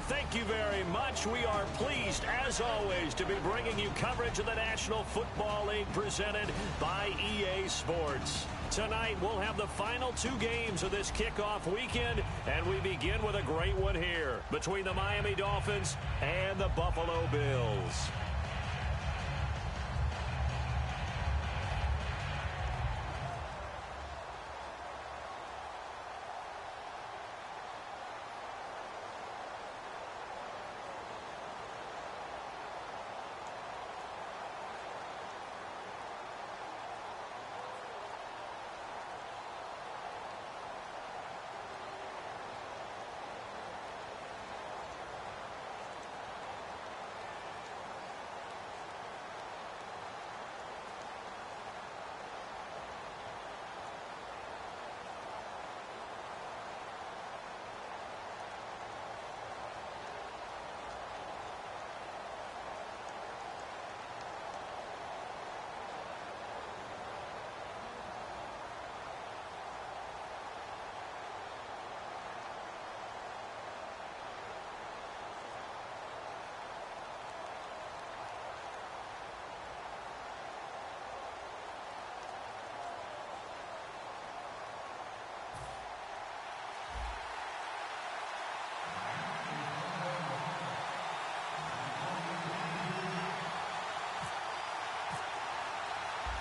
thank you very much. We are pleased, as always, to be bringing you coverage of the National Football League presented by EA Sports. Tonight, we'll have the final two games of this kickoff weekend, and we begin with a great one here between the Miami Dolphins and the Buffalo Bills.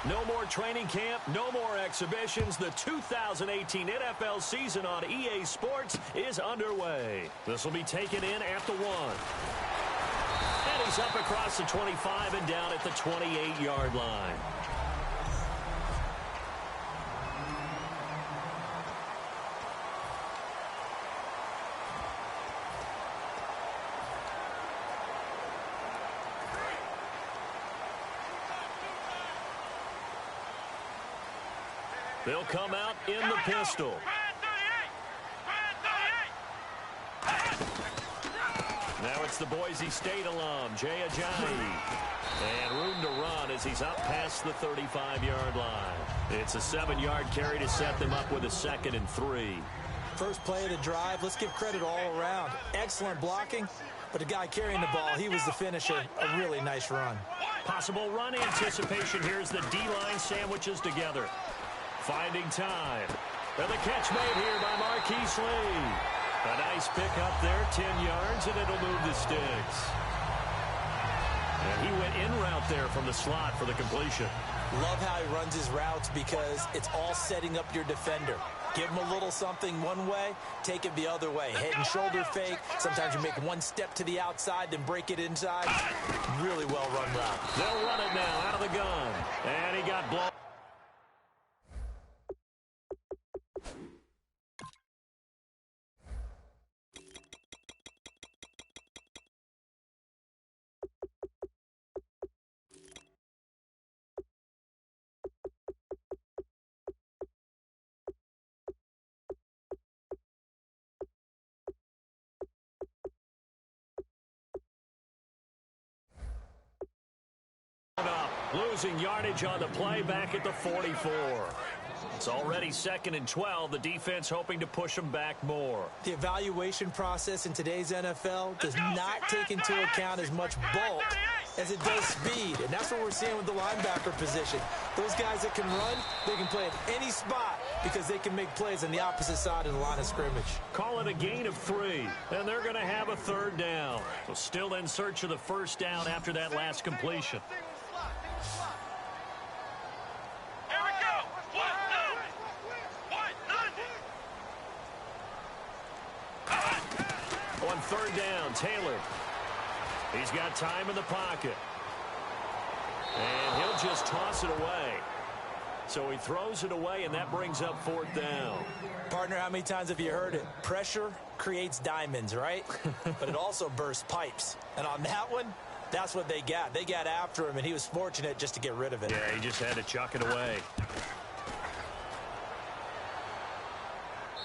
No more training camp, no more exhibitions. The 2018 NFL season on EA Sports is underway. This will be taken in at the 1. And he's up across the 25 and down at the 28-yard line. They'll come out in the pistol. Now it's the Boise State alum, Jay Ajayi. And room to run as he's up past the 35-yard line. It's a 7-yard carry to set them up with a 2nd and 3. First play of the drive, let's give credit all around. Excellent blocking, but the guy carrying the ball, he was the finisher. A really nice run. Possible run anticipation. Here's the D-line sandwiches together. Finding time. And the catch made here by Marquise Lee. A nice pick up there, 10 yards, and it'll move the sticks. And he went in route there from the slot for the completion. Love how he runs his routes because it's all setting up your defender. Give him a little something one way, take it the other way. Head and shoulder fake. Sometimes you make one step to the outside, then break it inside. Really well-run route. They'll run it now out of the gun. And he got blown. Losing yardage on the play back at the 44. It's already 2nd and 12. The defense hoping to push them back more. The evaluation process in today's NFL does not take into account as much bulk as it does speed. And that's what we're seeing with the linebacker position. Those guys that can run, they can play at any spot because they can make plays on the opposite side of the line of scrimmage. Call it a gain of 3, and they're going to have a 3rd down. So still in search of the 1st down after that last completion. On 3rd down, Taylor. He's got time in the pocket. And he'll just toss it away. So he throws it away, and that brings up 4th down. Partner, how many times have you heard it? Pressure creates diamonds, right? But it also bursts pipes. And on that one, that's what they got. They got after him, and he was fortunate just to get rid of it. Yeah, he just had to chuck it away.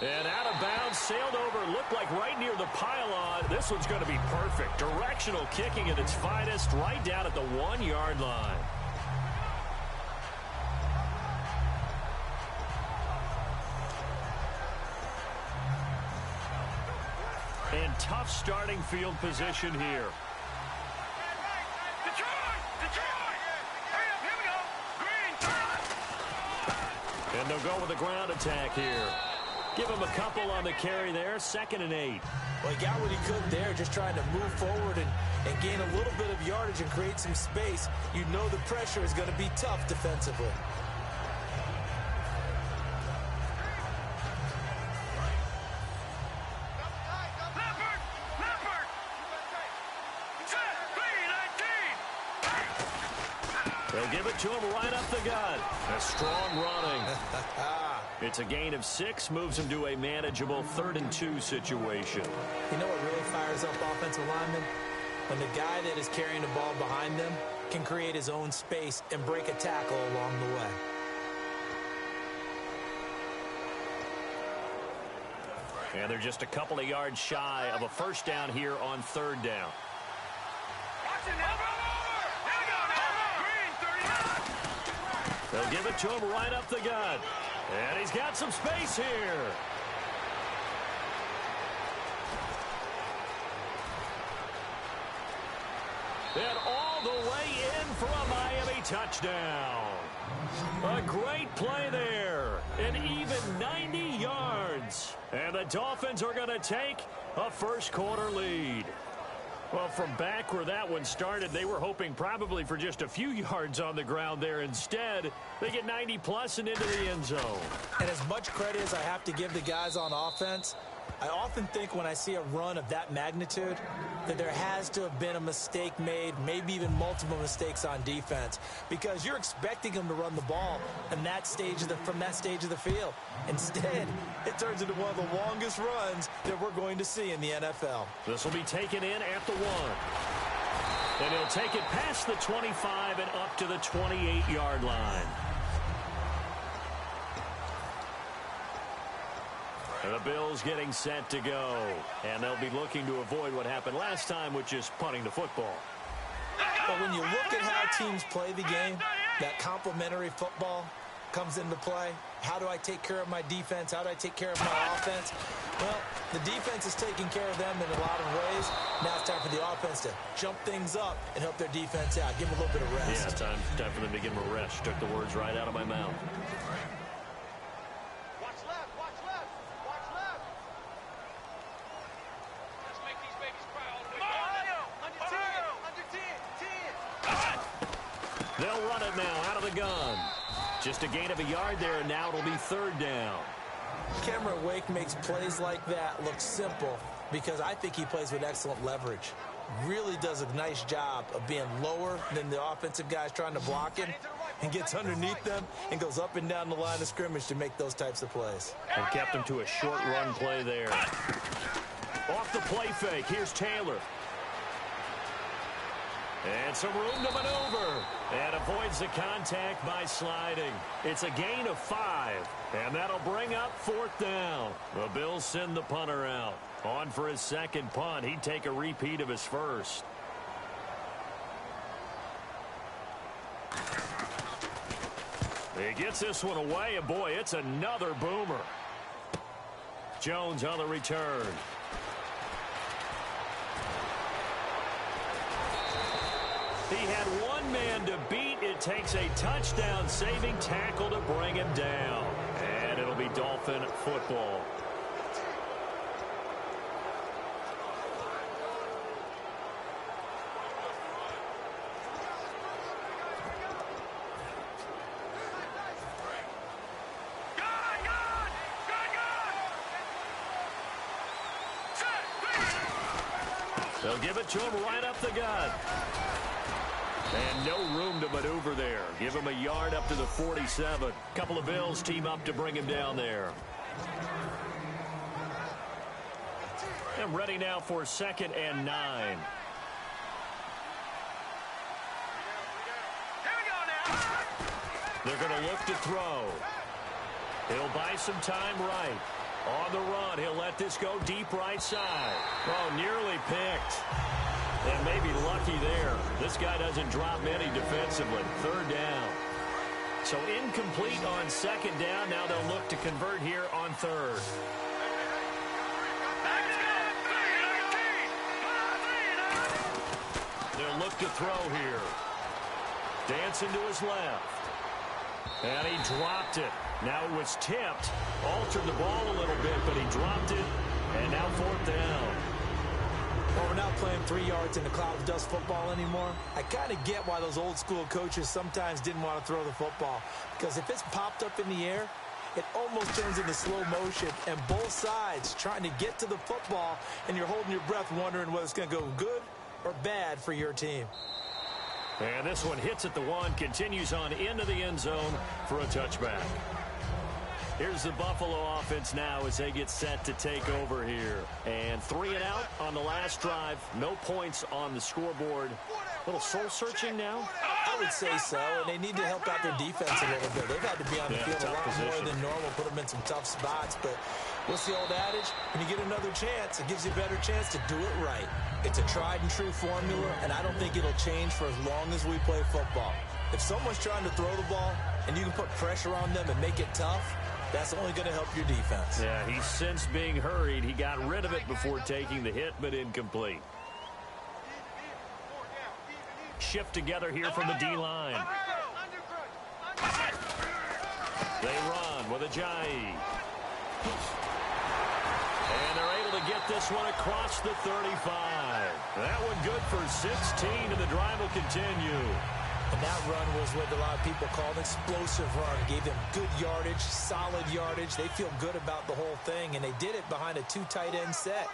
And out of bounds, sailed over, looked like right near the pylon. This one's going to be perfect. Directional kicking at its finest, right down at the 1-yard line. And tough starting field position here. And they'll go with a ground attack here. Give him a couple on the carry there. 2nd and 8. Well, he got what he could there, just trying to move forward and gain a little bit of yardage and create some space. You know the pressure is going to be tough defensively. They'll give it to him right up the gut. A strong running. It's a gain of 6, moves him to a manageable 3rd and 2 situation. You know what really fires up offensive linemen? When the guy that is carrying the ball behind them can create his own space and break a tackle along the way. And they're just a couple of yards shy of a first down here on 3rd down. They'll give it to him right up the gut. And he's got some space here. And all the way in for a Miami touchdown. A great play there. An even 90 yards. And the Dolphins are going to take a first-quarter lead. Well, from back where that one started, they were hoping probably for just a few yards on the ground there. Instead, they get 90-plus and into the end zone. And as much credit as I have to give the guys on offense, I often think when I see a run of that magnitude that there has to have been a mistake made, maybe even multiple mistakes on defense, because you're expecting them to run the ball in that stage from that stage of the field. Instead, it turns into one of the longest runs that we're going to see in the NFL. This will be taken in at the 1. And he'll take it past the 25 and up to the 28-yard line. And the Bills getting set to go. And they'll be looking to avoid what happened last time, which is punting the football. But when you look at how teams play the game, that complementary football comes into play. How do I take care of my defense? How do I take care of my offense? Well, the defense is taking care of them in a lot of ways. Now it's time for the offense to jump things up and help their defense out. Give them a little bit of rest. Yeah, time for them to give them a rest. Took the words right out of my mouth. They'll run it now out of the gun. Just a gain of a yard there, and now it'll be 3rd down. Cameron Wake makes plays like that look simple because I think he plays with excellent leverage. Really does a nice job of being lower than the offensive guys trying to block him and gets underneath them and goes up and down the line of scrimmage to make those types of plays. And kept him to a short run play there. Off the play fake, here's Taylor. And some room to maneuver. And avoids the contact by sliding. It's a gain of 5. And that'll bring up 4th down. The Bills send the punter out. On for his 2nd punt. He'd take a repeat of his first. He gets this one away. And boy, it's another boomer. Jones on the return. He had one man to beat. It takes a touchdown-saving tackle to bring him down. And it'll be Dolphin football. They'll give it to him right up the gut. And no room to maneuver there. Give him a yard up to the 47. Couple of Bills team up to bring him down there. And ready now for 2nd and 9. They're going to look to throw. He'll buy some time right. On the run, he'll let this go deep right side. Oh, nearly picked. And maybe lucky there. This guy doesn't drop many defensively. 3rd down. So incomplete on 2nd down. Now they'll look to convert here on 3rd. to throw here. Dancing to his left. And he dropped it. Now it was tipped. Altered the ball a little bit, but he dropped it. And now 4th down. Well, we're not playing 3 yards in the cloud of dust football anymore. I kind of get why those old school coaches sometimes didn't want to throw the football. Because if it's popped up in the air, it almost turns into slow motion. And both sides trying to get to the football, and you're holding your breath wondering whether it's going to go good or bad for your team. And this one hits at the 1, continues on into the end zone for a touchback. Here's the Buffalo offense now as they get set to take over here. And 3 and out on the last drive. No points on the scoreboard. A little soul-searching now? I would say so, and they need to help out their defense a little bit. They've had to be on the field a lot more than normal, put them in some tough spots. But what's the old adage? When you get another chance, it gives you a better chance to do it right. It's a tried-and-true formula, and I don't think it'll change for as long as we play football. If someone's trying to throw the ball and you can put pressure on them and make it tough, that's only going to help your defense. Yeah, he's since being hurried. He got rid of it before taking the hit, but incomplete. Shift together here from the D-line. They run with Ajayi. And they're able to get this one across the 35. That one good for 16, and the drive will continue. And that run was what a lot of people call an explosive run. Gave them good yardage, solid yardage. They feel good about the whole thing, and they did it behind a 2 tight end set.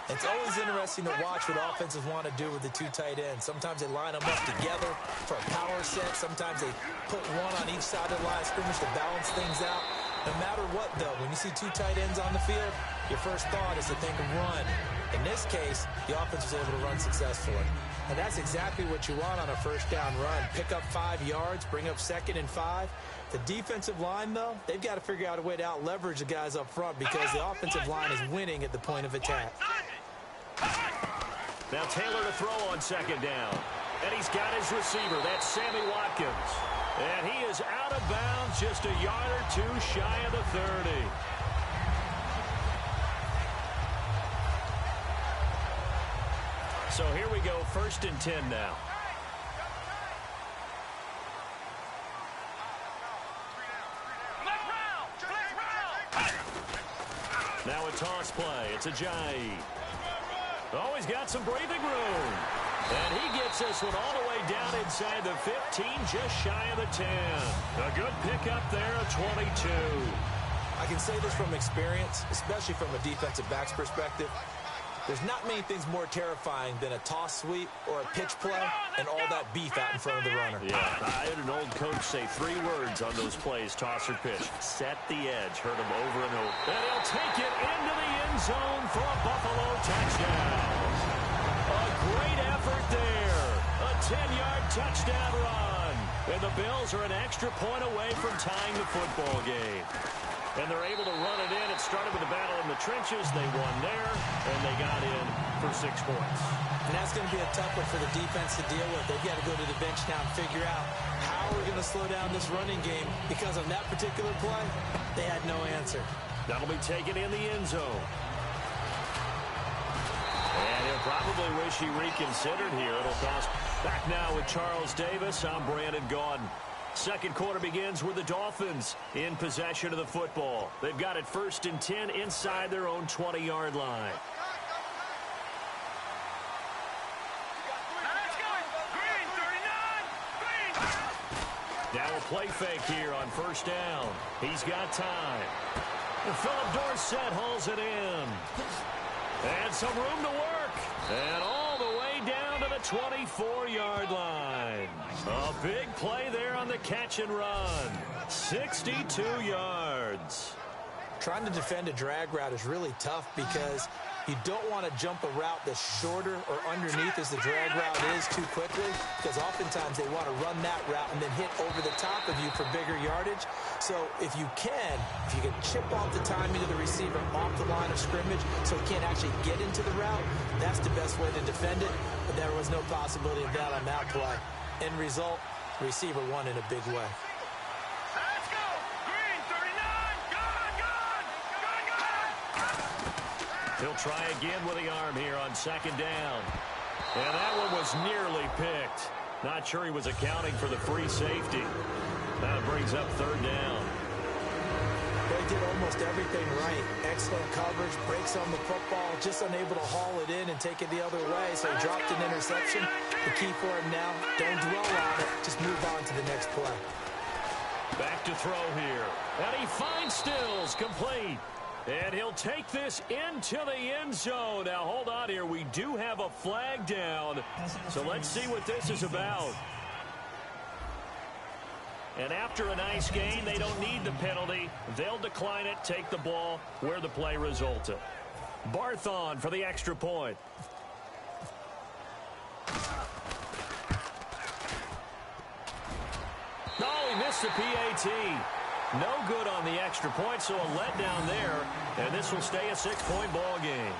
It's always interesting to watch what offenses want to do with the 2 tight ends. Sometimes they line them up together for a power set. Sometimes they put one on each side of the line of scrimmage to balance things out. No matter what, though, when you see 2 tight ends on the field, your first thought is to think of run. In this case, the offense was able to run successfully. And that's exactly what you want on a first down run. Pick up 5 yards, bring up 2nd and 5. The defensive line, though, they've got to figure out a way to out-leverage the guys up front because the offensive line is winning at the point of attack. Now Taylor to throw on 2nd down. And he's got his receiver. That's Sammy Watkins. And he is out of bounds just a yard or 2 shy of the 30. So here we go, 1st and 10 now. Now a toss play. It's Ajayi. Oh, he's got some breathing room. And he gets this one all the way down inside the 15, just shy of the 10. A good pickup there, a 22. I can say this from experience, especially from a defensive back's perspective. There's not many things more terrifying than a toss sweep or a pitch play and all that beef out in front of the runner. Yeah, I had an old coach say 3 words on those plays, toss or pitch. Set the edge. Heard him over and over. And he'll take it into the end zone for a Buffalo touchdown. A great effort there. A 10-yard touchdown run. And the Bills are an extra point away from tying the football game. And they're able to run it in. It started with a battle in the trenches. They won there, and they got in for 6 points. And that's going to be a tough one for the defense to deal with. They've got to go to the bench now and figure out how we're going to slow down this running game because on that particular play, they had no answer. That'll be taken in the end zone. And he'll probably wish he reconsidered here. It'll cost back now with Charles Davis. I'm Brandon Gaudin. Second quarter begins with the Dolphins in possession of the football. They've got it 1st and 10 inside their own 20-yard line. Now a play fake here on 1st down. He's got time. And Philip Dorsett hauls it in. And some room to work. And all the way down to the 24-yard line. A big play there on the catch and run. 62 yards. Trying to defend a drag route is really tough because you don't want to jump a route that's shorter or underneath as the drag route is too quickly because oftentimes they want to run that route and then hit over the top of you for bigger yardage. So if you can chip off the timing of the receiver off the line of scrimmage so he can't actually get into the route, that's the best way to defend it. But there was no possibility of that on that play. End result, the receiver won in a big way. He'll try again with the arm here on 2nd down. And that one was nearly picked. Not sure he was accounting for the free safety. That brings up third down. They did almost everything right. Excellent coverage, breaks on the football, just unable to haul it in and take it the other way. So he dropped an interception. The key for him now, don't dwell on it. Just move on to the next play. Back to throw here. And he finds Stills, complete. And he'll take this into the end zone. Now, hold on here. We do have a flag down. So let's see what this is about. And after a nice gain, they don't need the penalty. They'll decline it, take the ball where the play resulted. Barthon for the extra point. Oh, he missed the PAT. No good on the extra point, so a letdown there. And this will stay a 6-point ball game.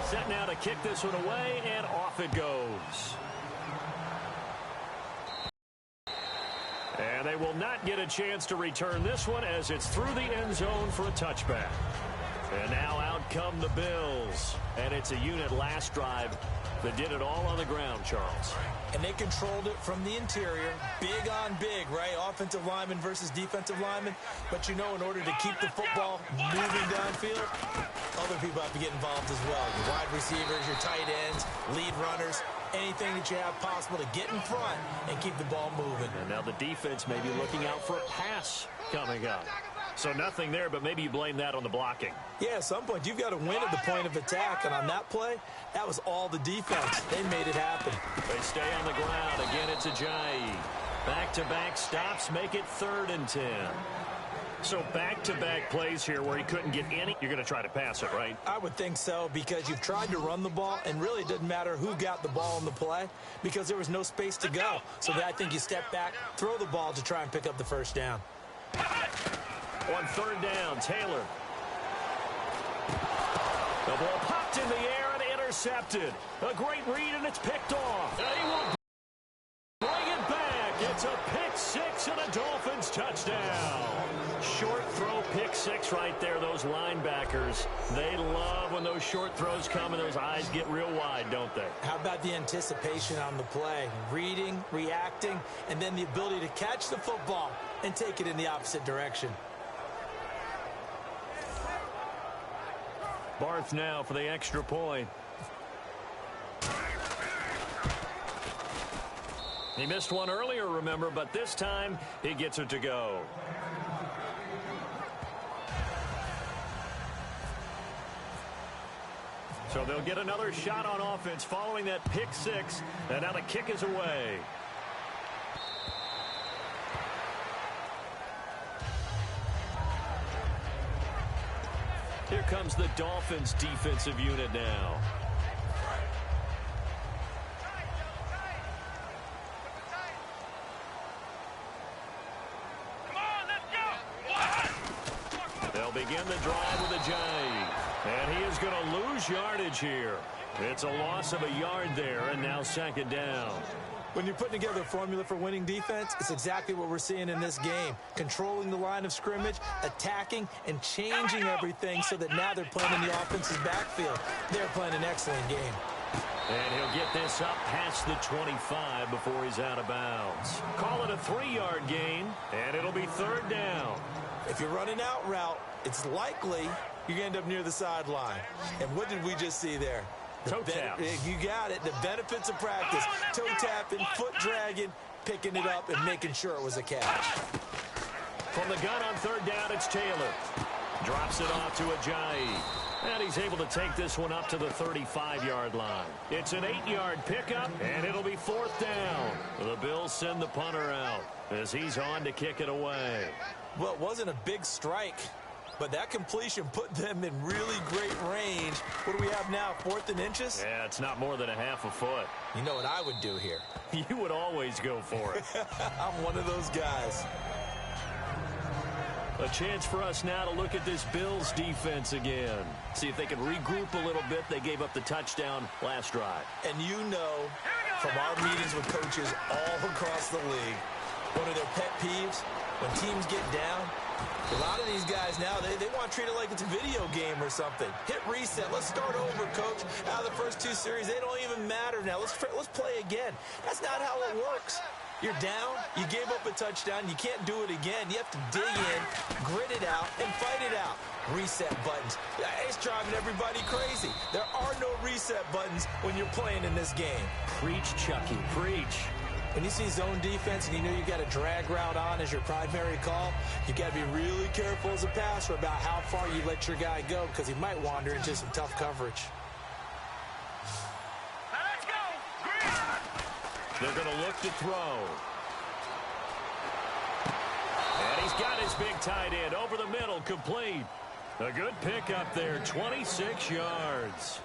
Set now to kick this one away, and off it goes. And they will not get a chance to return this one as it's through the end zone for a touchback. And now out come the Bills. And it's a unit last drive that did it all on the ground, Charles. And they controlled it from the interior. Big on big, right? Offensive lineman versus defensive lineman. But you know, in order to keep the football moving downfield, other people have to get involved as well. Your wide receivers, your tight ends, lead runners, anything that you have possible to get in front and keep the ball moving. And now the defense may be looking out for a pass coming up. So nothing there, but maybe you blame that on the blocking. Yeah, at some point, you've got to win at the point of attack. And on that play, that was all the defense. They made it happen. They stay on the ground. Again, it's Ajayi. Back-to-back stops make it 3rd and 10. So back-to-back plays here where he couldn't get any. You're going to try to pass it, right? I would think so, because you've tried to run the ball, and really it doesn't matter who got the ball on the play because there was no space to go. So I think you step back, throw the ball to try and pick up the first down. On 3rd down, Taylor. The ball popped in the air and intercepted. A great read, and it's picked off. And he will bring it back. It's a pick 6 and a Dolphins touchdown. Short throw, pick 6 right there. Those linebackers, they love when those short throws come and those eyes get real wide, don't they? How about the anticipation on the play? Reading, reacting, and then the ability to catch the football and take it in the opposite direction. Barth now for the extra point. He missed one earlier, remember, but this time he gets it to go. So they'll get another shot on offense following that pick 6, and now the kick is away. Here comes the Dolphins defensive unit now. They'll begin the drive with Ajayi. And he is going to lose yardage here. It's a loss of a yard there, and now 2nd down. When you're putting together a formula for winning defense, it's exactly what we're seeing in this game. Controlling the line of scrimmage, attacking, and changing everything so that now they're playing in the offense's backfield. They're playing an excellent game. And he'll get this up past the 25 before he's out of bounds. Call it a 3-yard gain, and it'll be 3rd down. If you're running out route, it's likely you're going to end up near the sideline. And what did we just see there? Toe tap. You got it. The benefits of practice. Toe tapping, foot dragging, picking it up, and making sure it was a catch. From the gun on 3rd down, it's Taylor. Drops it off to Ajayi. And he's able to take this one up to the 35-yard line. It's an 8-yard pickup, and it'll be 4th down. The Bills send the punter out as he's on to kick it away. Well, it wasn't a big strike, but that completion put them in really great range. What do we have now, 4th and inches? Yeah, it's not more than a half a foot. You know what I would do here? You would always go for it. I'm one of those guys. A chance for us now to look at this Bills defense again. See if they can regroup a little bit. They gave up the touchdown last drive. And you know from our meetings with coaches all across the league, one of their pet peeves, when teams get down, A lot of these guys now, they want to treat it like it's a video game or something. Hit reset. Let's start over, coach. Out of the first 2 series, they don't even matter now. Let's play again. That's not how it works. You're down. You gave up a touchdown. You can't do it again. You have to dig in, grit it out, and fight it out. Reset buttons. It's driving everybody crazy. There are no reset buttons when you're playing in this game. Preach, Chucky. Preach. When you see zone defense and you know you got a drag route on as your primary call, you got to be really careful as a passer about how far you let your guy go because he might wander into some tough coverage. Let's go. They're going to look to throw. And he's got his big tight end over the middle, complete. A good pickup there, 26 yards.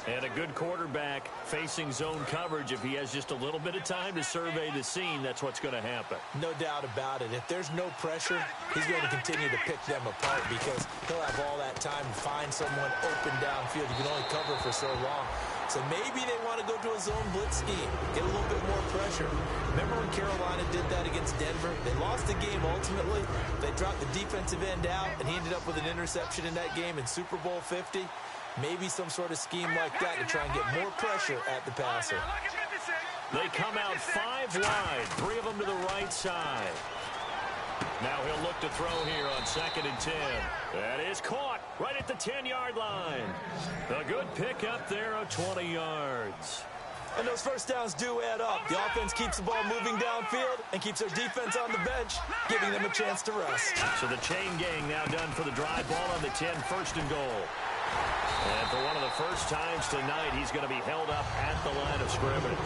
And a good quarterback facing zone coverage. If he has just a little bit of time to survey the scene, that's what's going to happen. No doubt about it. If there's no pressure, he's going to continue to pick them apart because he'll have all that time to find someone open downfield. You can only cover for so long. So maybe they want to go to a zone blitz scheme, get a little bit more pressure. Remember when Carolina did that against Denver? They lost the game ultimately. They dropped the defensive end out, and he ended up with an interception in that game in Super Bowl 50. Maybe some sort of scheme like that to try and get more pressure at the passer. They come out 5 wide, 3 of them to the right side. Now he'll look to throw here on 2nd and 10. That is caught right at the 10-yard line. A good pickup there of 20 yards. And those first downs do add up. The offense keeps the ball moving downfield and keeps their defense on the bench, giving them a chance to rest. So the chain gang now done for the drive. Ball on the 10, 1st and goal. And for one of the first times tonight, he's going to be held up at the line of scrimmage.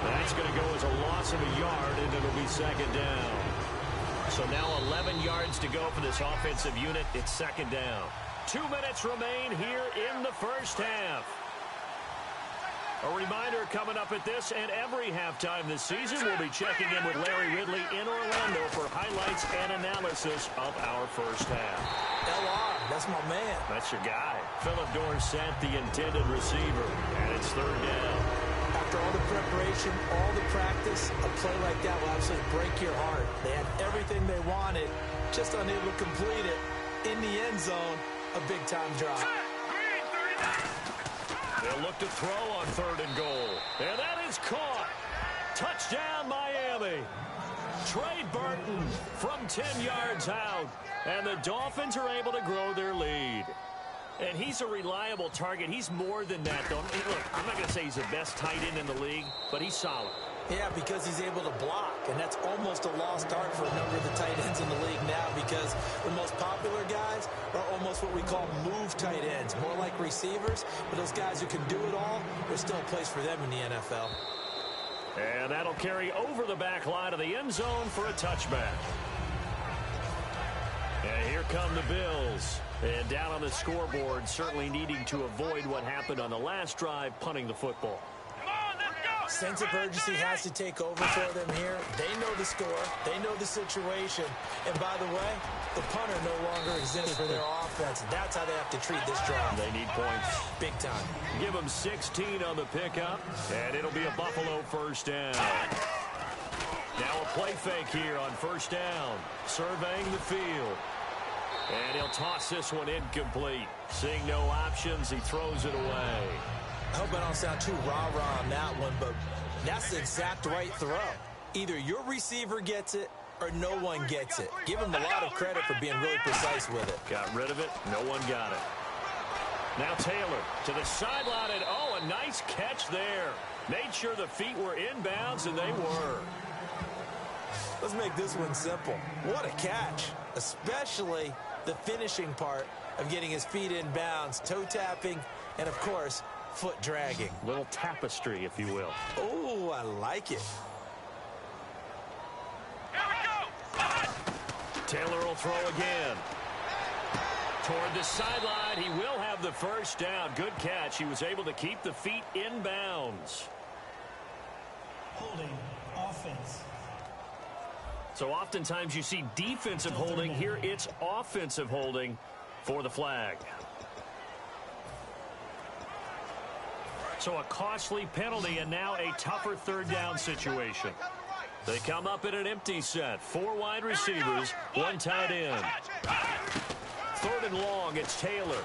That's going to go as a loss of a yard, and it'll be 2nd down. So now 11 yards to go for this offensive unit. It's 2nd down. 2 minutes remain here in the first half. A reminder coming up at this and every halftime this season, we'll be checking in with Larry Ridley in Orlando for highlights and analysis of our first half. LR, that's my man. That's your guy. Philip Dorsett, the intended receiver, and it's 3rd down. After all the preparation, all the practice, a play like that will absolutely break your heart. They had everything they wanted, just unable to complete it. In the end zone, a big-time drop. They'll look to throw on 3rd and goal. And that is caught. Touchdown, Miami. Trey Burton from 10 yards out. And the Dolphins are able to grow their lead. And he's a reliable target. He's more than that, though. Look, I'm not going to say he's the best tight end in the league, but he's solid. Yeah, because he's able to block, and that's almost a lost art for a number of the tight ends in the league now because the most popular guys are almost what we call move tight ends, more like receivers, but those guys who can do it all, there's still a place for them in the NFL. And that'll carry over the back line of the end zone for a touchback. And here come the Bills. And down on the scoreboard, certainly needing to avoid what happened on the last drive, punting the football. Sense of urgency has to take over for them here. They know the score. They know the situation. And by the way, the punter no longer exists for their offense. That's how they have to treat this drive. They need points. Big time. Give them 16 on the pickup, and it'll be a Buffalo 1st down. Now a play fake here on 1st down. Surveying the field. And he'll toss this one incomplete. Seeing no options, he throws it away. I hope I don't sound too rah-rah on that one, but that's the exact right throw. Either your receiver gets it or no one gets it. Give him a lot of credit for being really precise with it. Got rid of it. No one got it. Now Taylor to the sideline, and oh, a nice catch there. Made sure the feet were inbounds, and they were. Let's make this one simple. What a catch, especially the finishing part of getting his feet in bounds, toe tapping, and of course, foot dragging. Little tapestry, if you will. Oh, I like it. Here we go. Taylor will throw again. Toward the sideline, he will have the 1st down. Good catch. He was able to keep the feet in bounds. Holding offense. So oftentimes you see defensive holding. Here it's offensive holding for the flag. So a costly penalty and now a tougher 3rd down situation. They come up in an empty set. 4 wide receivers, 1 tight end. 3rd and long, it's Taylor.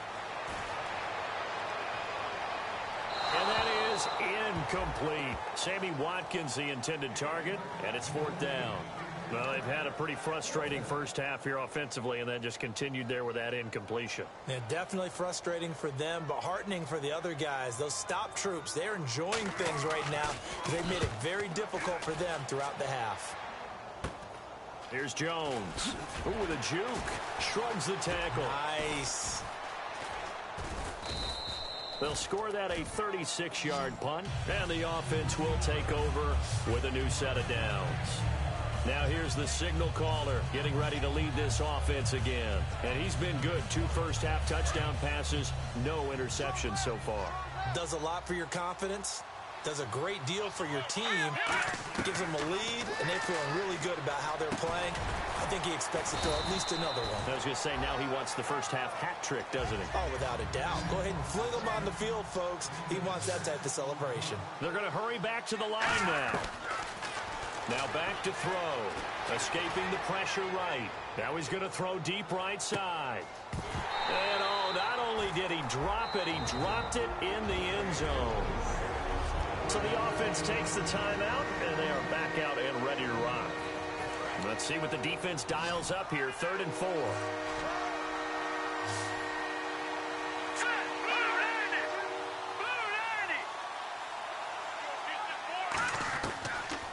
And that is incomplete. Sammy Watkins, the intended target, and it's 4th down. Well, they've had a pretty frustrating first half here offensively, and then just continued there with that incompletion. Yeah, definitely frustrating for them, but heartening for the other guys. Those stop troops, they're enjoying things right now. They've made it very difficult for them throughout the half. Here's Jones. Ooh, with a juke. Shrugs the tackle. Nice. They'll score that a 36-yard punt, and the offense will take over with a new set of downs. Now here's the signal caller getting ready to lead this offense again. And he's been good. 2 first-half touchdown passes, no interceptions so far. Does a lot for your confidence. Does a great deal for your team. Gives them a lead, and they're feeling really good about how they're playing. I think he expects to throw at least another one. I was going to say, now he wants the first-half hat trick, doesn't he? Oh, without a doubt. Go ahead and fling him on the field, folks. He wants that type of celebration. They're going to hurry back to the line now. Now back to throw. Escaping the pressure right. Now he's going to throw deep right side. And oh, not only did he drop it, he dropped it in the end zone. So the offense takes the timeout, and they are back out and ready to rock. Let's see what the defense dials up here. 3rd and 4.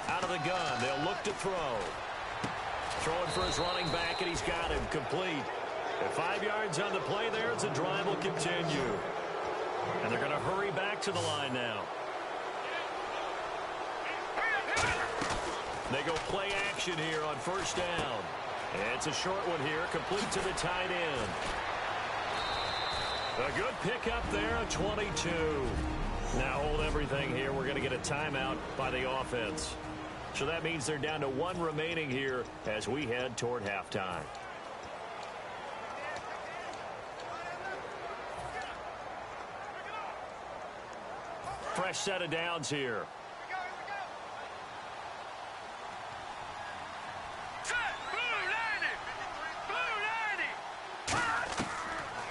Out of the gun, they'll look to throw. Throwing for his running back, and he's got him complete. At 5 yards on the play there, the drive will continue. And they're going to hurry back to the line now. They go play action here on 1st down. And it's a short one here, complete to the tight end. A good pickup there, a 22. Now hold everything here. We're going to get a timeout by the offense. So that means they're down to 1 remaining here as we head toward halftime. Fresh set of downs here.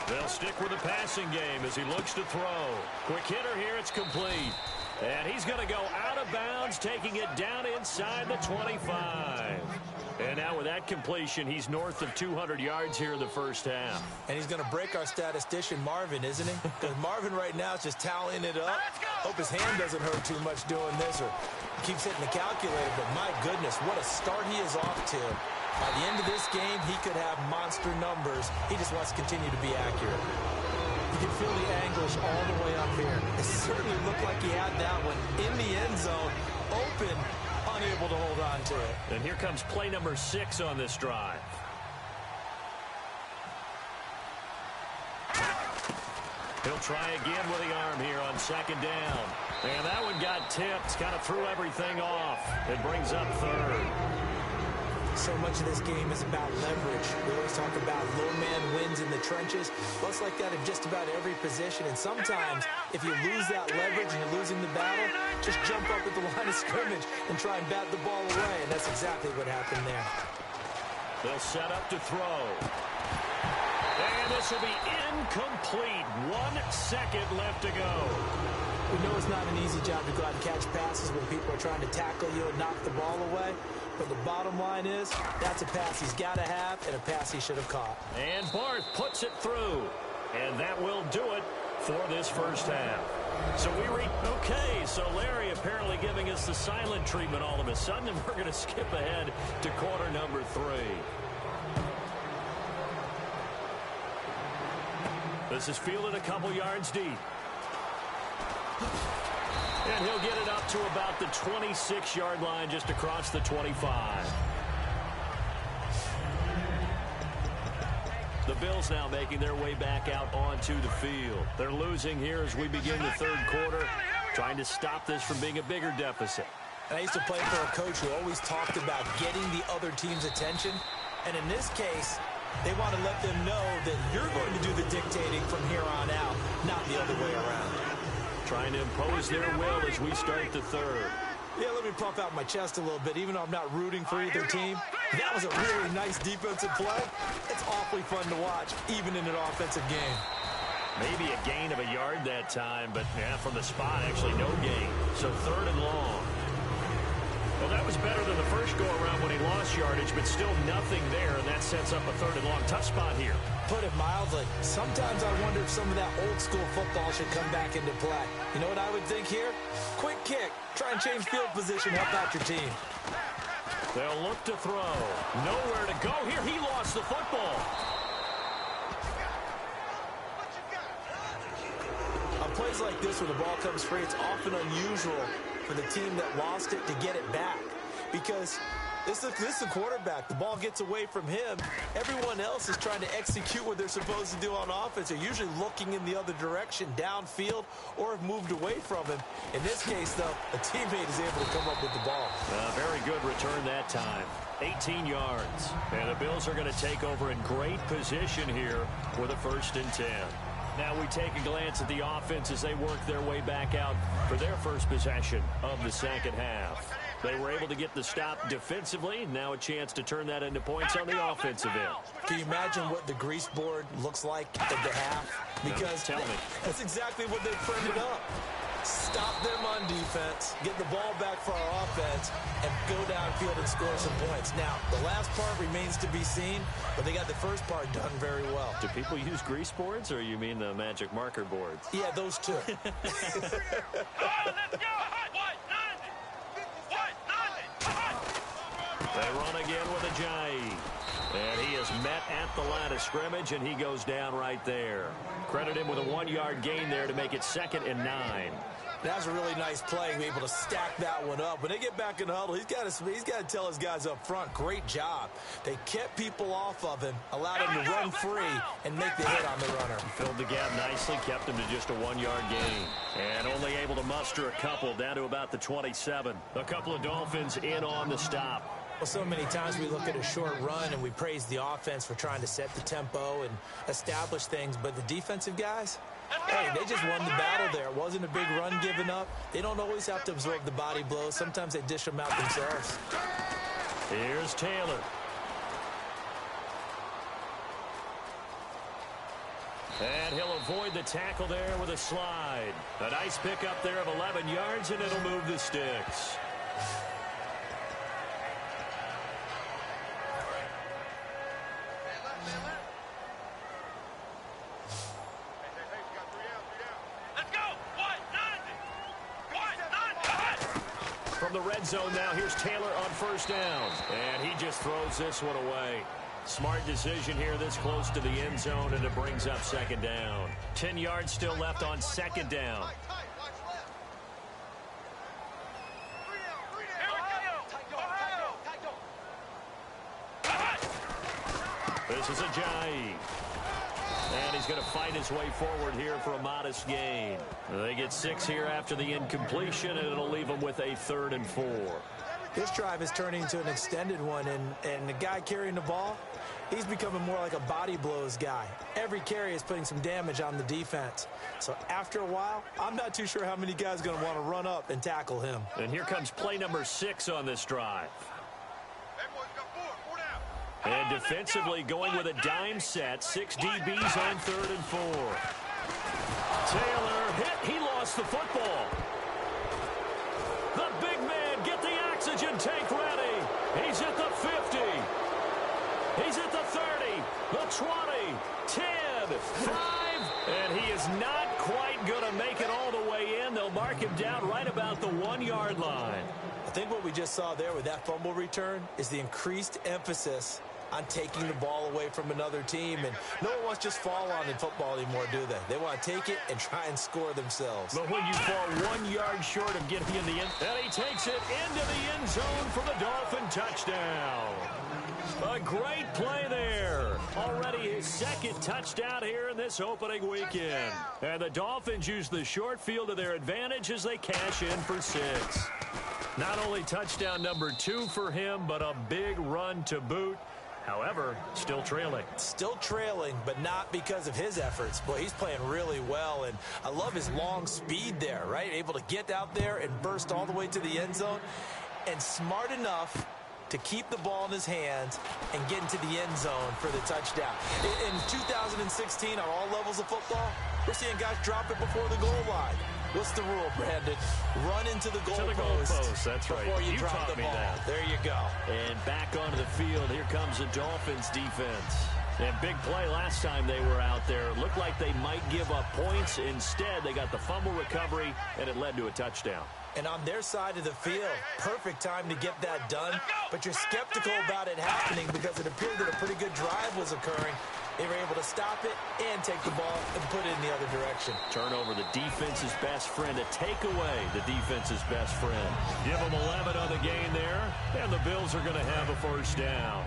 They'll stick with the passing game as he looks to throw. Quick hitter here, it's complete. And he's going to go out of bounds, taking it down inside the 25. And now with that completion, he's north of 200 yards here in the first half. And he's going to break our statistician, Marvin, isn't he? Because Marvin right now is just tallying it up. Hope his hand doesn't hurt too much doing this or keeps hitting the calculator. But my goodness, what a start he is off to. By the end of this game, he could have monster numbers. He just wants to continue to be accurate. You can feel the anguish all the way up here. It certainly looked like he had that one in the end zone, open, unable to hold on to it. And here comes play number 6 on this drive. He'll try again with the arm here on 2nd down. And that one got tipped, kind of threw everything off. It brings up 3rd. So much of this game is about leverage. We always talk about low man wins in the trenches. Well, it's like that in just about every position. And sometimes, if you lose that leverage and you're losing the battle, just jump up at the line of scrimmage and try and bat the ball away. And that's exactly what happened there. They'll set up to throw. And this will be incomplete. 1 second left to go. We know it's not an easy job to go out and catch passes when people are trying to tackle you and knock the ball away. But the bottom line is, that's a pass he's got to have and a pass he should have caught. And Barth puts it through. And that will do it for this first half. So okay, so Larry apparently giving us the silent treatment all of a sudden, and we're going to skip ahead to quarter number 3. This is fielded a couple yards deep. And he'll get it up to about the 26-yard line, just across the 25. The Bills now making their way back out onto the field. They're losing here as we begin the 3rd quarter, trying to stop this from being a bigger deficit. I used to play for a coach who always talked about getting the other team's attention. And in this case, they want to let them know that you're going to do the dictating from here on out, not the other way around. Trying to impose their will as we start the 3rd. Yeah, let me puff out my chest a little bit, even though I'm not rooting for either team. That was a really nice defensive play. It's awfully fun to watch, even in an offensive game. Maybe a gain of a yard that time, but yeah, from the spot, actually no gain. So 3rd and long. Well, that was better than the first go-around when he lost yardage, but still nothing there, and that sets up a 3rd and long. Tough spot here. Put it mildly, sometimes I wonder if some of that old-school football should come back into play. You know what I would think here? Quick kick. Try and change field position, help out your team. They'll look to throw. Nowhere to go here. He lost the football. On plays like this where the ball comes free, it's often unusual for the team that lost it to get it back. Because this is the quarterback. The ball gets away from him. Everyone else is trying to execute what they're supposed to do on offense. They're usually looking in the other direction, downfield, or have moved away from him. In this case, though, a teammate is able to come up with the ball. Very good return that time. 18 yards. And the Bills are going to take over in great position here with a 1st and 10. Now we take a glance at the offense as they work their way back out for their first possession of the second half. They were able to get the stop defensively. Now a chance to turn that into points on the offensive end. Can you imagine what the grease board looks like at the half? Because tell me. That's exactly what they printed up. Stop them on defense, get the ball back for our offense, and go downfield and score some points. Now, the last part remains to be seen, but they got the first part done very well. Do people use grease boards, or you mean the magic marker boards? Yeah, those two. They run again with Ajayi. And he is met at the line of scrimmage, and he goes down right there. Credit him with a 1-yard gain there to make it 2nd and 9. That's a really nice play, to be able to stack that one up. When they get back in the huddle, he's got to tell his guys up front, great job. They kept people off of him, allowed him to run free, and make the hit on the runner. Filled the gap nicely, kept him to just a 1-yard gain. And only able to muster a couple down to about the 27. A couple of Dolphins in on the stop. Well, so many times we look at a short run and we praise the offense for trying to set the tempo and establish things, but the defensive guys, hey, they just won the battle there. It wasn't a big run given up. They don't always have to absorb the body blows. Sometimes they dish them out themselves. Here's Taylor. And he'll avoid the tackle there with a slide. A nice pickup there of 11 yards, and it'll move the sticks. From the red zone now, here's Taylor on 1st down. And he just throws this one away. Smart decision here this close to the end zone, and it brings up 2nd down. 10 yards still left on 2nd down. This is Ajayi. And he's going to fight his way forward here for a modest gain. They get 6 here after the incompletion, and it'll leave them with a 3rd and 4. This drive is turning into an extended one, and the guy carrying the ball, he's becoming more like a body blows guy. Every carry is putting some damage on the defense. So after a while, I'm not too sure how many guys are going to want to run up and tackle him. And here comes play number 6 on this drive. And defensively going with a dime set. 6 DBs on 3rd and 4. Taylor hit. He lost the football. The big man, get the oxygen tank ready. He's at the 50. He's at the 30, the 20, 10, 5. And he is not quite going to make it all the way in. They'll mark him down right about the 1-yard line. I think what we just saw there with that fumble return is the increased emphasis on taking the ball away from another team. And no one wants to just fall on in football anymore, do they? They want to take it and try and score themselves. But when you fall 1 yard short of getting in the end, and he takes it into the end zone for the Dolphin touchdown. A great play there. Already his 2nd touchdown here in this opening weekend. And the Dolphins use the short field to their advantage as they cash in for 6. Not only touchdown number 2 for him, but a big run to boot. However, still trailing. Still trailing, but not because of his efforts. Boy, he's playing really well, and I love his long speed there, right? Able to get out there and burst all the way to the end zone, and smart enough to keep the ball in his hands and get into the end zone for the touchdown. In 2016, on all levels of football, we're seeing guys drop it before the goal line. What's the rule, Brandon? Run into the goalpost. That's right. Before you drop the ball. That. There you go. And back onto the field, here comes the Dolphins defense. And big play last time they were out there. Looked like they might give up points. Instead, they got the fumble recovery, and it led to a touchdown. And on their side of the field, perfect time to get that done. But you're skeptical about it happening because it appeared that a pretty good drive was occurring. They were able to stop it and take the ball and put it in the other direction. Turnover, the defense's best friend. A takeaway, the defense's best friend. Give them 11 on the game there, and the Bills are going to have a first down.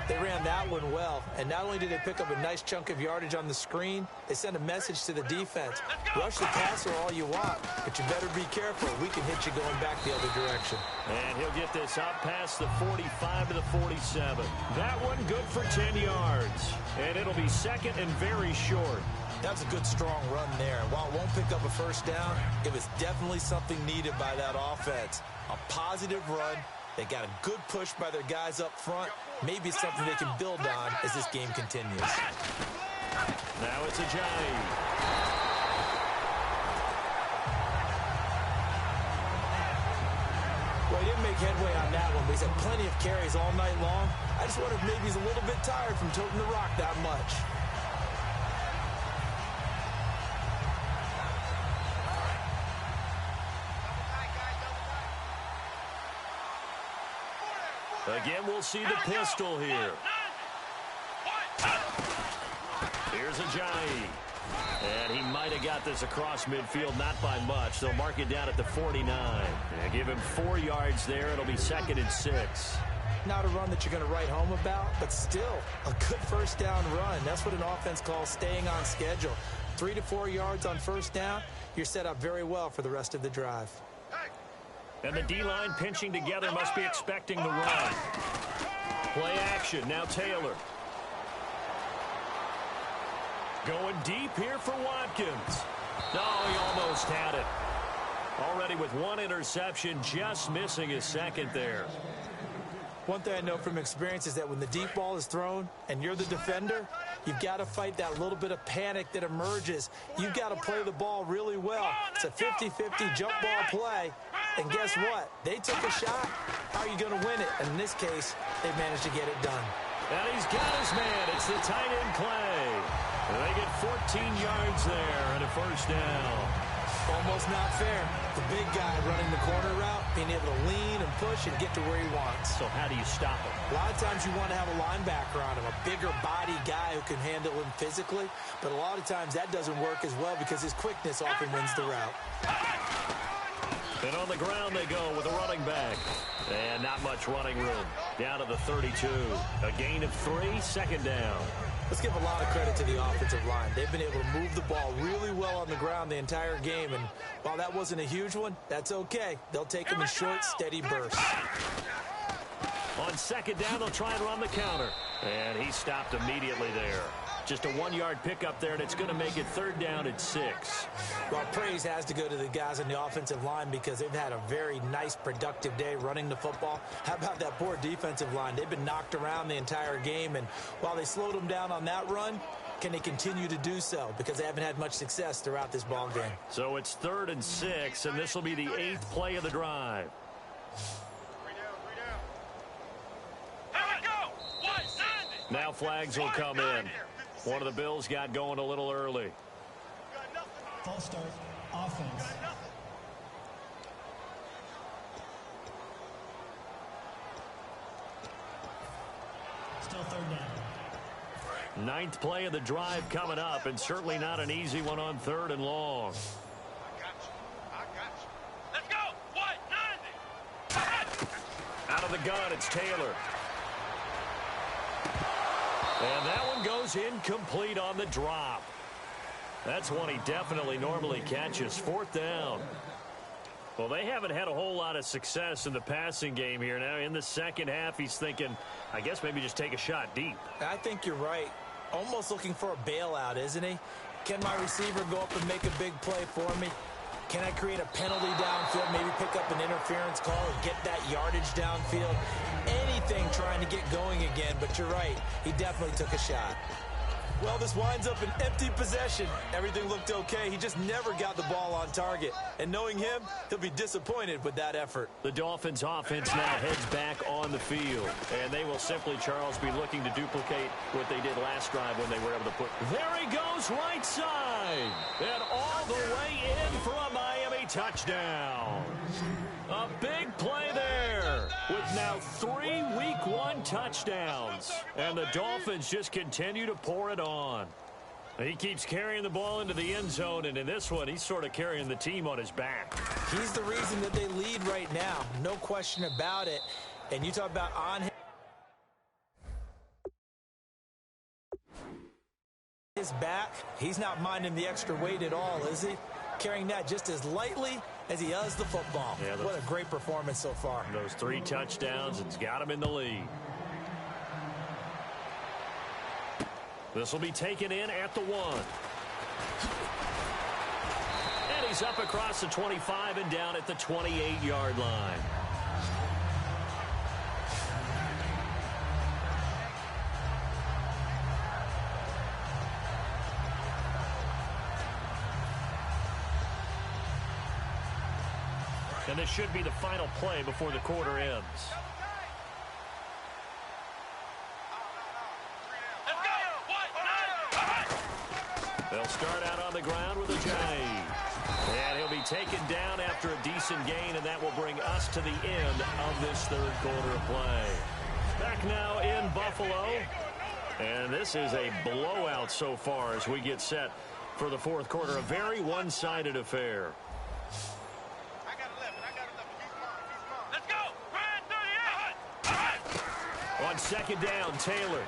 They ran that one well, and not only did they pick up a nice chunk of yardage on the screen, they sent a message to the defense. Rush the passer all you want, but you better be careful. We can hit you going back the other direction. And he'll get this up past the 45 to the 47. That one good for 10 yards. And it'll be second and very short. That was a good, strong run there. While it won't pick up a first down, it was definitely something needed by that offense. A positive run. They got a good push by their guys up front. Maybe it's something they can build on as this game continues. Now it's Ajayi. Well, he didn't make headway on that one, but he's had plenty of carries all night long. I just wonder if maybe he's a little bit tired from toting the rock that much. Again, we'll see the pistol here. Here's Ajayi. And he might have got this across midfield, not by much. They'll mark it down at the 49. And give him 4 yards there. It'll be second and 6. Not a run that you're going to write home about, but still a good first down run. That's what an offense calls staying on schedule. 3 to 4 yards on first down, you're set up very well for the rest of the drive. And the D-line pinching together must be expecting the run. Play action. Now Taylor. Going deep here for Watkins. Oh, he almost had it. Already with one interception, just missing his second there. One thing I know from experience is that when the deep ball is thrown and you're the defender, you've got to fight that little bit of panic that emerges. You've got to play the ball really well. It's a 50-50 jump ball play. And guess what? They took a shot. How are you going to win it? And in this case, they managed to get it done. And he's got his man. It's the tight end Clay. And they get 14 yards there and a first down. Almost not fair. The big guy running the corner route, being able to lean and push and get to where he wants. So how do you stop him? A lot of times you want to have a linebacker on him, a bigger body guy who can handle him physically. But a lot of times that doesn't work as well because his quickness often wins the route. And on the ground they go with a running back. And not much running room. Down to the 32. A gain of 3, second down. Let's give a lot of credit to the offensive line. They've been able to move the ball really well on the ground the entire game. And while that wasn't a huge one, that's okay. They'll take them in short, steady bursts. On second down, they'll try and run the counter. And he stopped immediately there. Just a 1-yard pickup there, and it's going to make it third down at 6. Well, praise has to go to the guys on the offensive line because they've had a very nice, productive day running the football. How about that poor defensive line? They've been knocked around the entire game, and while they slowed them down on that run, can they continue to do so? Because they haven't had much success throughout this ball game. So it's third and 6, and this will be the 8th play of the drive. Now flags will come in. One of the Bills got going a little early. False start, offense. Still third down. 9th play of the drive coming up, and certainly not an easy one on 3rd and long. I got you. Let's go. 90. Out of the gun, it's Taylor. And that one goes incomplete on the drop. That's one he definitely normally catches. 4th down. Well, they haven't had a whole lot of success in the passing game here. Now, in the second half, he's thinking, I guess maybe just take a shot deep. I think you're right. Almost looking for a bailout, isn't he? Can my receiver go up and make a big play for me? Can I create a penalty downfield, maybe pick up an interference call and get that yardage downfield? Anything trying to get going again, but you're right. He definitely took a shot. Well, this winds up an empty possession. Everything looked okay. He just never got the ball on target. And knowing him, he'll be disappointed with that effort. The Dolphins offense now heads back on the field. And they will simply, Charles, be looking to duplicate what they did last drive when they were able to put. There he goes, right side. And all the way in for a Miami touchdown. A big play there with now 3 Week 1 touchdowns. And the Dolphins just continue to pour it on. He keeps carrying the ball into the end zone, and in this one, he's sort of carrying the team on his back. He's the reason that they lead right now. No question about it. And you talk about on his back, he's not minding the extra weight at all, is he? Carrying that just as lightly as he does the football. Yeah, what a great performance so far. Those 3 touchdowns, it's got him in the lead. This will be taken in at the 1. And he's up across the 25 and down at the 28-yard line. And this should be the final play before the quarter ends. They'll start out on the ground with a J. And he'll be taken down after a decent gain, and that will bring us to the end of this third quarter of play. Back now in Buffalo. And this is a blowout so far as we get set for the fourth quarter. A very one-sided affair. On second down, Taylor.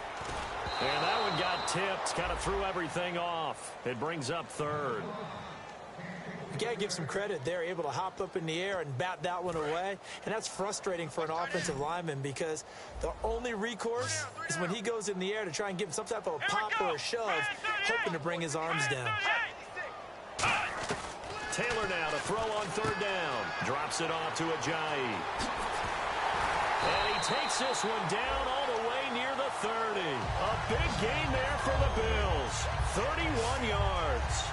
And that one got tipped, kind of threw everything off. It brings up third. You got to give some credit. They're able to hop up in the air and bat that one away. And that's frustrating for an offensive lineman because the only recourse is when he goes in the air to try and give him some type of a pop or a shove, hoping to bring his arms down. Taylor now to throw on third down. Drops it off to Ajayi. And he takes this one down all the way near the 30. A big gain there for the Bills. 31 yards.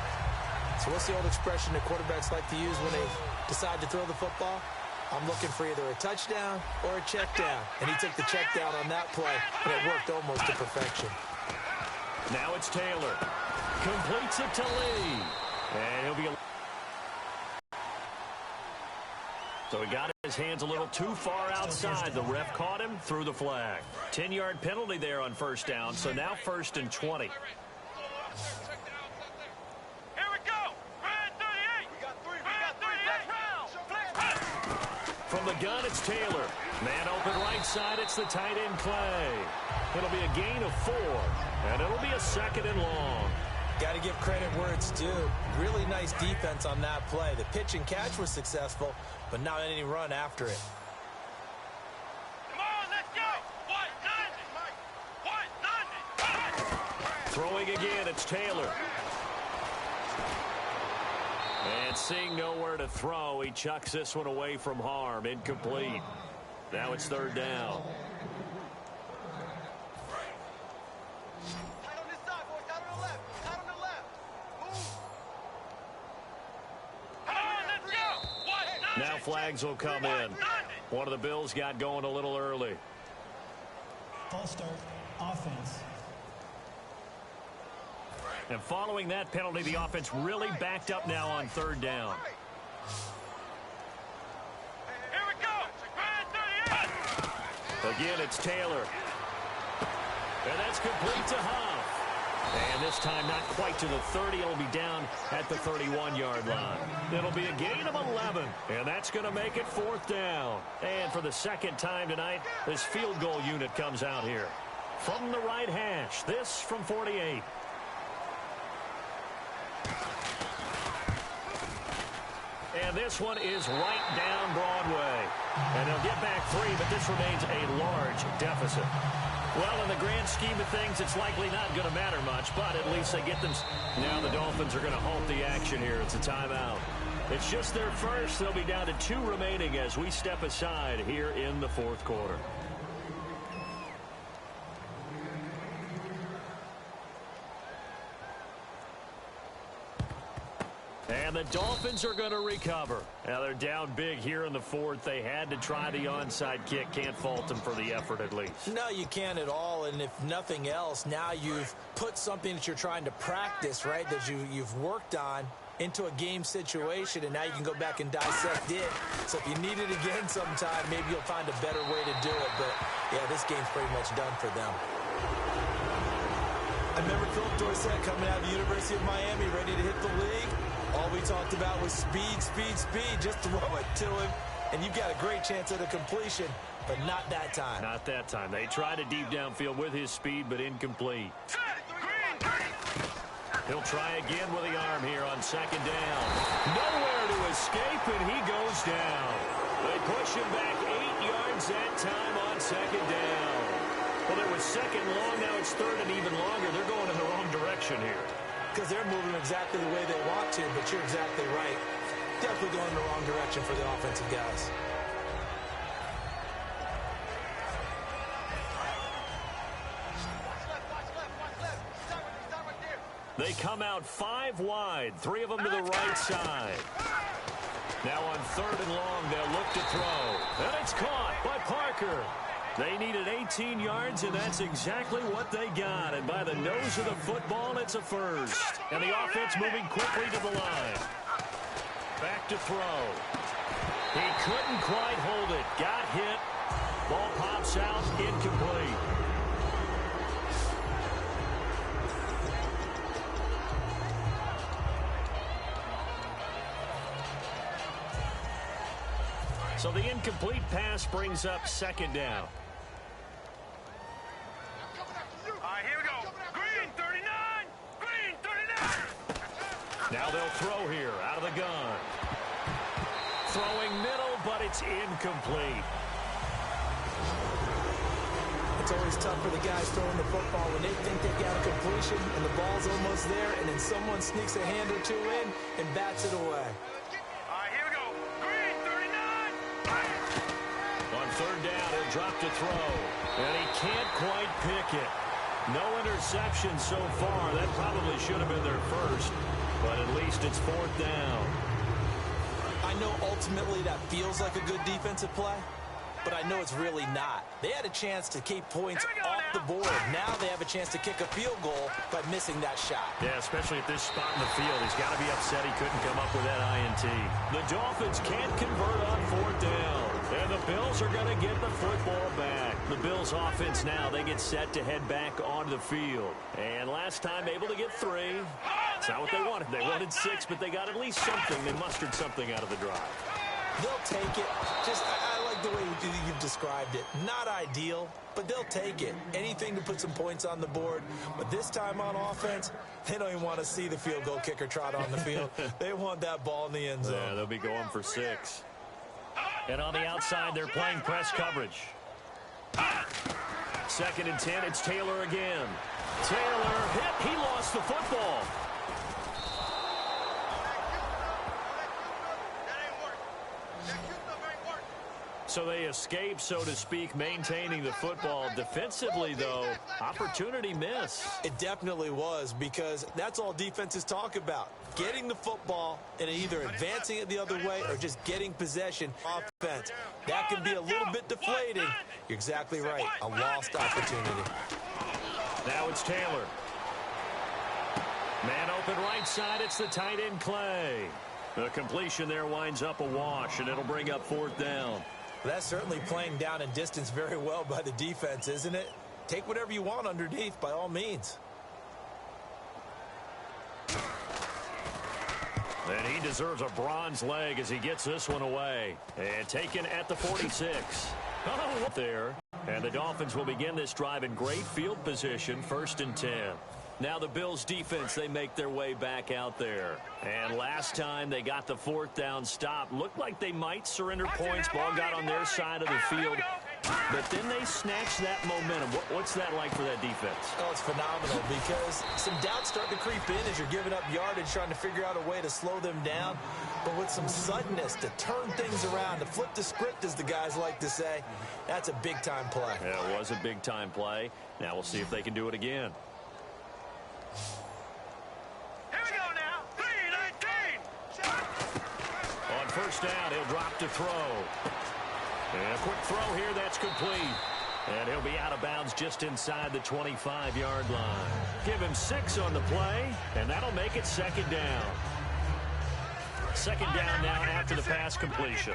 So what's the old expression that quarterbacks like to use when they decide to throw the football? I'm looking for either a touchdown or a check down. And he took the check down on that play, and it worked almost to perfection. Now it's Taylor. Completes it to Lee. And he'll be... So he got his hands a little too far outside. The ref caught him, threw the flag. 10-yard penalty there on first down, so now 1st and 20. Here we go. Red 38. We got 3. From the gun, it's Taylor. Man open right side, it's the tight end Clay. It'll be a gain of 4, and it'll be a 2nd and long. Got to give credit where it's due. Really nice defense on that play. The pitch and catch was successful, but not any run after it. Come on, let's go. White 90. Throwing again, it's Taylor. And seeing nowhere to throw, he chucks this one away from harm. Incomplete. Now it's third down. Now flags will come in. One of the Bills got going a little early. False start, offense. And following that penalty, the offense really backed up now on third down. Here we go. Red 38. Again, it's Taylor. And that's complete to Huff. And this time not quite to the 30. It'll be down at the 31-yard line. It'll be a gain of 11. And that's going to make it 4th down. And for the second time tonight, this field goal unit comes out here. From the right hash, this from 48. And And this one is right down Broadway. And they'll get back 3, but this remains a large deficit. Well, in the grand scheme of things, it's likely not going to matter much, but at least they get them. Now the Dolphins are going to halt the action here. It's a timeout. It's just their first. They'll be down to 2 remaining as we step aside here in the fourth quarter. And the Dolphins are going to recover. Now they're down big here in the fourth. They had to try the onside kick. Can't fault them for the effort at least. No, you can't at all. And if nothing else, now you've put something that you're trying to practice, right, that you've worked on into a game situation, and now you can go back and dissect it. So if you need it again sometime, maybe you'll find a better way to do it. But, yeah, this game's pretty much done for them. I remember Philip Dorsett coming out of the University of Miami ready to hit the league. All we talked about was speed, speed, speed. Just throw it to him, and you've got a great chance at a completion, but not that time. Not that time. They tried a deep downfield with his speed, but incomplete. He'll try again with the arm here on second down. Nowhere to escape, and he goes down. They push him back 8 yards that time on second down. Well, there was second long. Now it's third and even longer. They're going in the wrong direction here. Because they're moving exactly the way they want to, but you're exactly right. Definitely going in the wrong direction for the offensive guys. They come out 5 wide, 3 of them to the right side. Now on third and long, they'll look to throw. And it's caught by Parker. They needed 18 yards, and that's exactly what they got. And by the nose of the football, it's a first. And the offense moving quickly to the line. Back to throw. He couldn't quite hold it. Got hit. Ball pops out, incomplete. So the incomplete pass brings up second down. Here we go. Green 39. Green 39. Now they'll throw here out of the gun. Throwing middle, but it's incomplete. It's always tough for the guys throwing the football when they think they got a completion and the ball's almost there, and then someone sneaks a hand or two in and bats it away. Here we go. Green 39. On third down, he'll drop to throw. And he can't quite pick it. No interception so far. That probably should have been their first. But at least it's fourth down. I know ultimately that feels like a good defensive play, but I know it's really not. They had a chance to keep points off the board. Now they have a chance to kick a field goal by missing that shot. Yeah, especially at this spot in the field. He's got to be upset he couldn't come up with that INT. The Dolphins can't convert on fourth down. And the Bills are going to get the football back. The Bills offense now, they get set to head back onto the field. And last time able to get 3. It's not what they wanted. They wanted 6, but they got at least something. They mustered something out of the drive. They'll take it. I like the way you've described it. Not ideal, but they'll take it. Anything to put some points on the board. But this time on offense, they don't even want to see the field goal kicker trot on the field. They want that ball in the end zone. Yeah, they'll be going for 6. And on the outside, they're playing press coverage. Second and 10, it's Taylor again. Taylor hit. He lost the football. So they escape, so to speak, maintaining the football. Defensively, though, opportunity miss. It definitely was, because that's all defenses talk about. Getting the football and either advancing it the other way or just getting possession offense. That can be a little bit deflating. You're exactly right. A lost opportunity. Now it's Taylor. Man open right side. It's the tight end, Clay. The completion there winds up a wash, and it'll bring up fourth down. That's certainly playing down in distance very well by the defense, isn't it? Take whatever you want underneath, by all means. And he deserves a bronze leg as he gets this one away. And taken at the 46. Oh, there. And the Dolphins will begin this drive in great field position, 1st and 10. Now the Bills defense, they make their way back out there. And last time they got the fourth down stop, looked like they might surrender points. Ball got on their side of the field. But then they snatched that momentum. What's that like for that defense? Oh, it's phenomenal because some doubts start to creep in as you're giving up yardage, trying to figure out a way to slow them down. But with some suddenness to turn things around, to flip the script, as the guys like to say, that's a big-time play. Yeah, it was a big-time play. Now we'll see if they can do it again. Here we go now. 3-19. On first down, he'll drop to throw. And a quick throw here, that's complete. And he'll be out of bounds just inside the 25-yard line. Give him 6 on the play, and that'll make it second down. Second down now after the pass completion.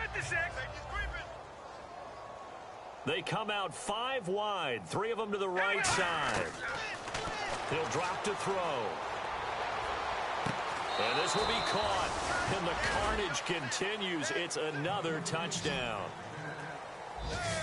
They come out 5 wide, 3 of them to the right side. He'll drop to throw. And this will be caught. And the carnage continues. It's another touchdown.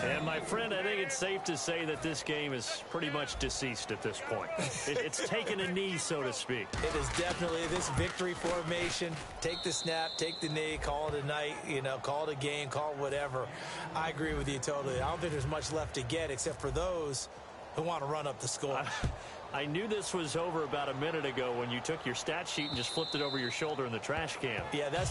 And, my friend, I think it's safe to say that this game is pretty much deceased at this point. It's taken a knee, so to speak. It is definitely this victory formation. Take the snap, take the knee, call it a night, call it a game, call it whatever. I agree with you totally. I don't think there's much left to get except for those who want to run up the score. I knew this was over about a minute ago when you took your stat sheet and just flipped it over your shoulder in the trash can. Yeah, that's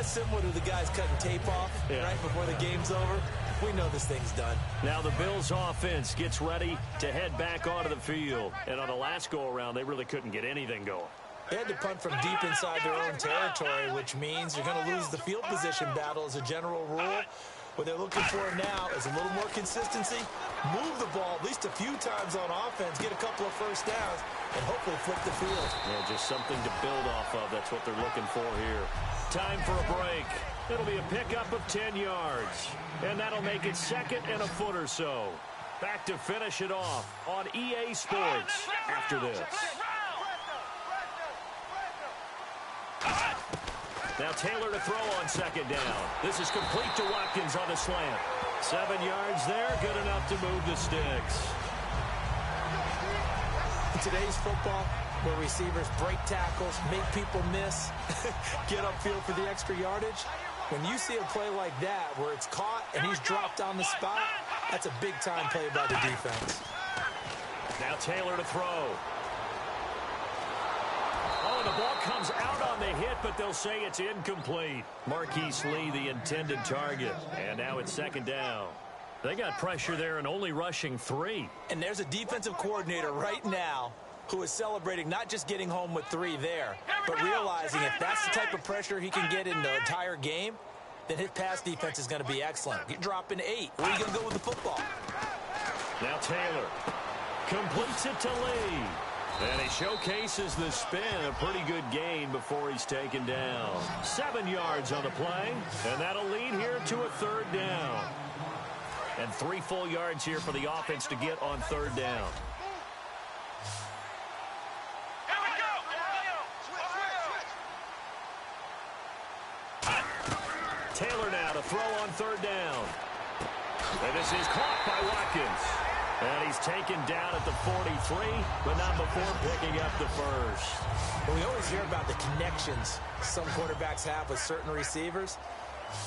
similar to the guys cutting tape off right before the game's over. We know this thing's done. Now the Bills offense gets ready to head back onto the field. And on the last go-around, they really couldn't get anything going. They had to punt from deep inside their own territory, which means you're going to lose the field position battle as a general rule. What they're looking for now is a little more consistency, move the ball at least a few times on offense, get a couple of first downs, and hopefully flip the field. Yeah, just something to build off of. That's what they're looking for here. Time for a break. It'll be a pickup of 10 yards. And that'll make it second and a foot or so. Back to finish it off on EA Sports after this. Now Taylor to throw on second down. This is complete to Watkins on the slant. 7 yards there, good enough to move the sticks. In today's football, where receivers break tackles, make people miss, get upfield for the extra yardage, when you see a play like that where it's caught and he's dropped on the spot, that's a big-time play by the defense. Now Taylor to throw. Oh, the ball comes out on the hit, but they'll say it's incomplete. Marquise Lee, the intended target. And now it's second down. They got pressure there and only rushing 3. And there's a defensive coordinator right now who is celebrating not just getting home with 3 there, but realizing if that's the type of pressure he can get in the entire game, then his pass defense is going to be excellent. You're dropping 8. Where are you going to go with the football? Now Taylor completes it to Lee. And he showcases the spin, a pretty good gain before he's taken down. 7 yards on the play, and that'll lead here to a third down. And 3 full yards here for the offense to get on third down. Taylor now to throw on third down. And this is caught by Watkins. And he's taken down at the 43, but not before picking up the first. Well, we always hear about the connections some quarterbacks have with certain receivers.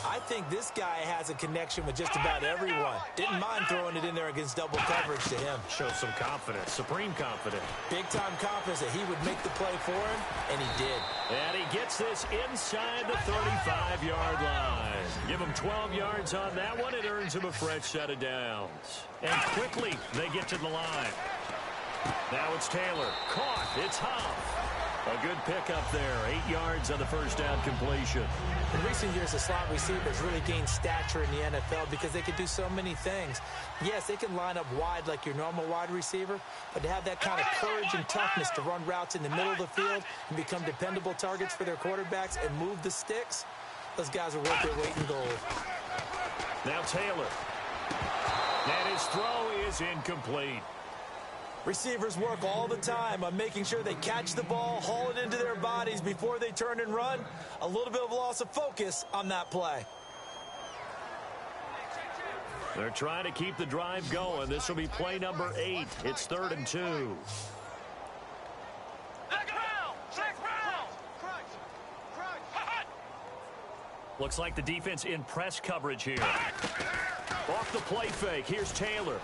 I think this guy has a connection with just about everyone. Didn't mind throwing it in there against double coverage to him. Shows some confidence, supreme confidence. Big-time confidence that he would make the play for him, and he did. And he gets this inside the 35-yard line. Give him 12 yards on that one. It earns him a fresh set of downs. And quickly, they get to the line. Now it's Taylor. Caught. It's Huff. A good pickup there. 8 yards on the first down completion. In recent years, the slot receivers really gained stature in the NFL because they can do so many things. Yes, they can line up wide like your normal wide receiver, but to have that kind of courage and toughness to run routes in the middle of the field and become dependable targets for their quarterbacks and move the sticks, those guys are worth their weight in gold. Now Taylor. And his throw is incomplete. Receivers work all the time on making sure they catch the ball, haul it into their bodies before they turn and run. A little bit of loss of focus on that play. They're trying to keep the drive going. This will be play number 8. It's 3rd and 2. Looks like the defense in press coverage here. Off the play fake. Here's Taylor.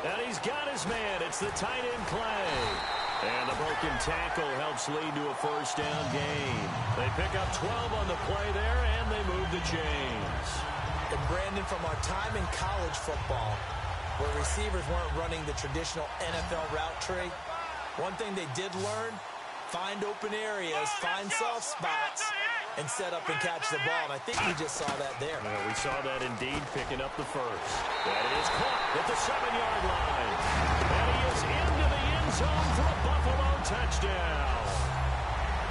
And he's got his man. It's the tight end, Clay. And the broken tackle helps lead to a first down gain. They pick up 12 on the play there, and they move the chains. And Brandon, from our time in college football, where receivers weren't running the traditional NFL route tree, one thing they did learn, find open areas, find soft spots, and set up and catch the ball. And I think we just saw that there. Yeah, we saw that indeed, picking up the first. That is caught at the 7-yard line. And he is into the end zone for a Buffalo touchdown.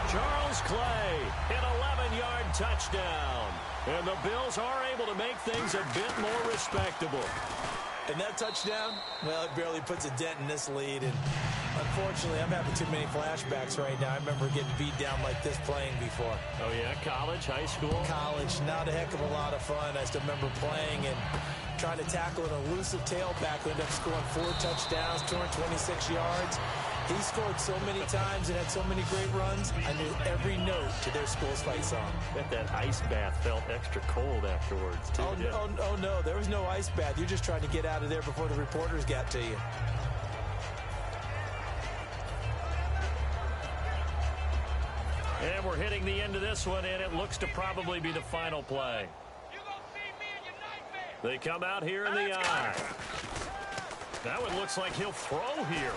Charles Clay, an 11-yard touchdown. And the Bills are able to make things a bit more respectable. And that touchdown, well, it barely puts a dent in this lead. And unfortunately, I'm having too many flashbacks right now. I remember getting beat down like this playing before. Oh, yeah? College, high school? College, not a heck of a lot of fun. I still remember playing and trying to tackle an elusive tailback who ended up scoring 4 touchdowns, 226 yards. He scored so many times and had so many great runs, I knew every note to their school's fight song. I bet that ice bath felt extra cold afterwards, too. Oh, no, there was no ice bath. You're just trying to get out of there before the reporters got to you. And we're hitting the end of this one, and it looks to probably be the final play. They come out here in the eye. Now it looks like he'll throw here.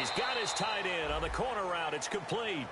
He's got his tight end on the corner route. It's complete.